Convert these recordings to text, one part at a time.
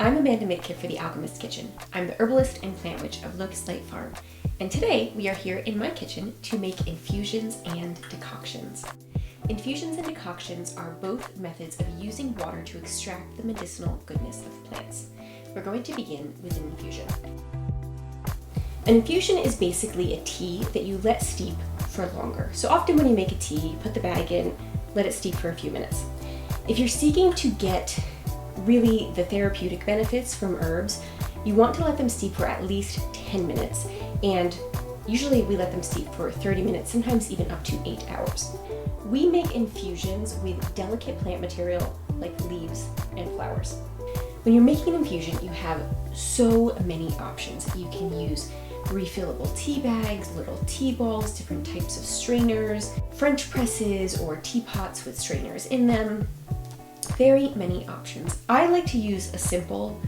I'm Amanda Mitker for the Alchemist Kitchen. I'm the herbalist and plant witch of Locust Light Farm, and today we are here in my kitchen to make infusions and decoctions. Infusions and decoctions are both methods of using water to extract the medicinal goodness of plants. We're going to begin with an infusion. An infusion is basically a tea that you let steep for longer. So often when you make a tea, put the bag in, let it steep for a few minutes. If you're seeking to get really the therapeutic benefits from herbs, you want to let them steep for at least 10 minutes. And usually we let them steep for 30 minutes, sometimes even up to 8 hours. We make infusions with delicate plant material like leaves and flowers. When you're making an infusion, you have so many options. You can use refillable tea bags, little tea balls, different types of strainers, French presses, or teapots with strainers in them. Very many options. I like to use a simple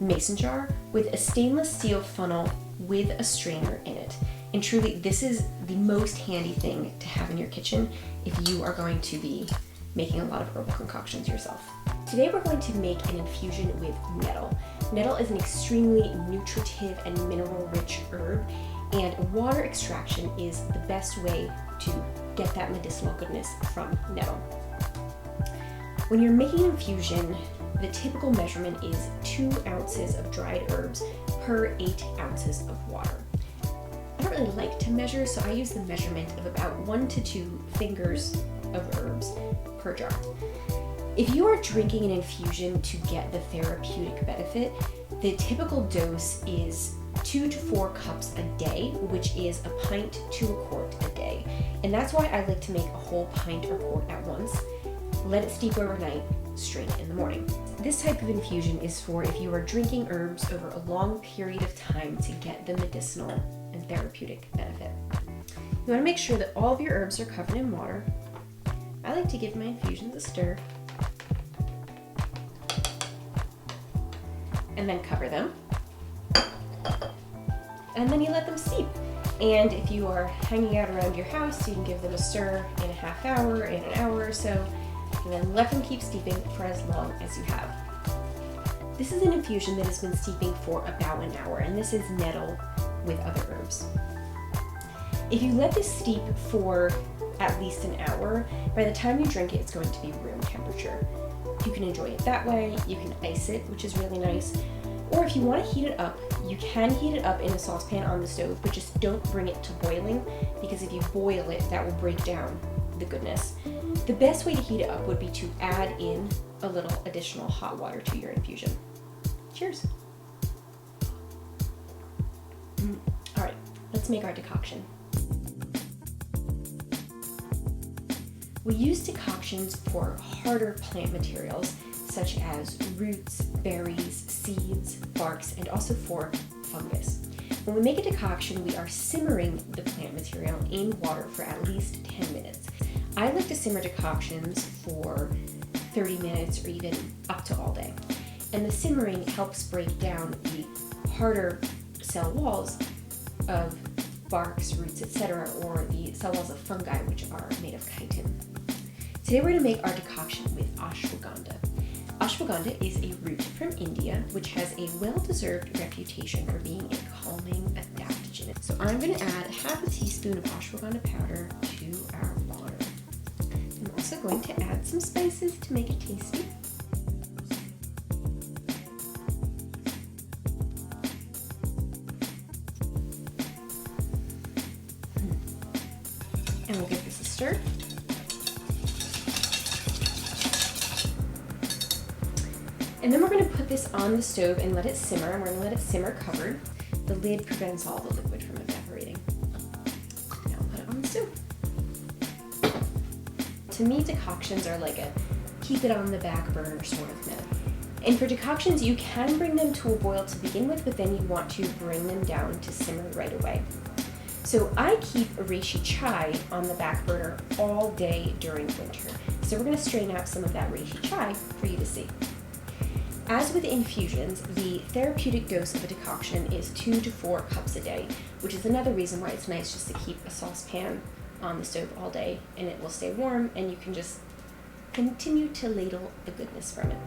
mason jar with a stainless steel funnel with a strainer in it. And truly, this is the most handy thing to have in your kitchen if you are going to be making a lot of herbal concoctions yourself. Today we're going to make an infusion with nettle. Nettle is an extremely nutritive and mineral-rich herb, and water extraction is the best way to get that medicinal goodness from nettle. When you're making an infusion, the typical measurement is 2 ounces of dried herbs per 8 ounces of water. I don't really like to measure, so I use the measurement of about 1 to 2 fingers of herbs per jar. If you are drinking an infusion to get the therapeutic benefit, the typical dose is 2 to 4 cups a day, which is a pint to a quart a day. And that's why I like to make a whole pint or quart at once. Let it steep overnight, strain it in the morning. This type of infusion is for if you are drinking herbs over a long period of time to get the medicinal and therapeutic benefit. You want to make sure that all of your herbs are covered in water. I like to give my infusions a stir and then cover them. And then you let them steep. And if you are hanging out around your house, you can give them a stir in a half hour, in an hour or so, and then let them keep steeping for as long as you have. This is an infusion that has been steeping for about an hour, and this is nettle with other herbs. If you let this steep for at least an hour, by the time you drink it, it's going to be room temperature. You can enjoy it that way, you can ice it, which is really nice, or if you want to heat it up, you can heat it up in a saucepan on the stove, but just don't bring it to boiling, because if you boil it, that will break down the goodness. The best way to heat it up would be to add in a little additional hot water to your infusion. Cheers. All right, let's make our decoction. We use decoctions for harder plant materials such as roots, berries, seeds, barks, and also for fungus. When we make a decoction, we are simmering the plant material in water for at least 10 minutes. I like to simmer decoctions for 30 minutes or even up to all day. And the simmering helps break down the harder cell walls of barks, roots, etc., or the cell walls of fungi, which are made of chitin. Today we're going to make our decoction with ashwagandha. Ashwagandha is a root from India, which has a well-deserved reputation for being a calming adaptogen. So I'm going to add half a teaspoon of ashwagandha powder to our water. I'm also going to add some spices to make it tasty. And we'll give this a stir. And then we're going to put this on the stove and let it simmer, and we're going to let it simmer covered. The lid prevents all the liquid from evaporating. Now I'll put it on the stove. To me, decoctions are like a keep it on the back burner sort of method. And for decoctions, you can bring them to a boil to begin with, but then you want to bring them down to simmer right away. So I keep a reishi chai on the back burner all day during winter. So we're going to strain out some of that reishi chai for you to see. As with infusions, the therapeutic dose of a decoction is 2 to 4 cups a day, which is another reason why it's nice just to keep a saucepan on the stove all day, and it will stay warm and you can just continue to ladle the goodness from it.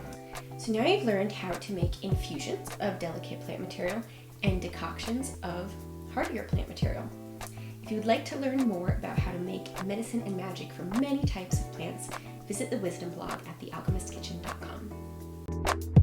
So now you've learned how to make infusions of delicate plant material and decoctions of hardier plant material. If you would like to learn more about how to make medicine and magic from many types of plants, visit the Wisdom blog at thealchemistkitchen.com.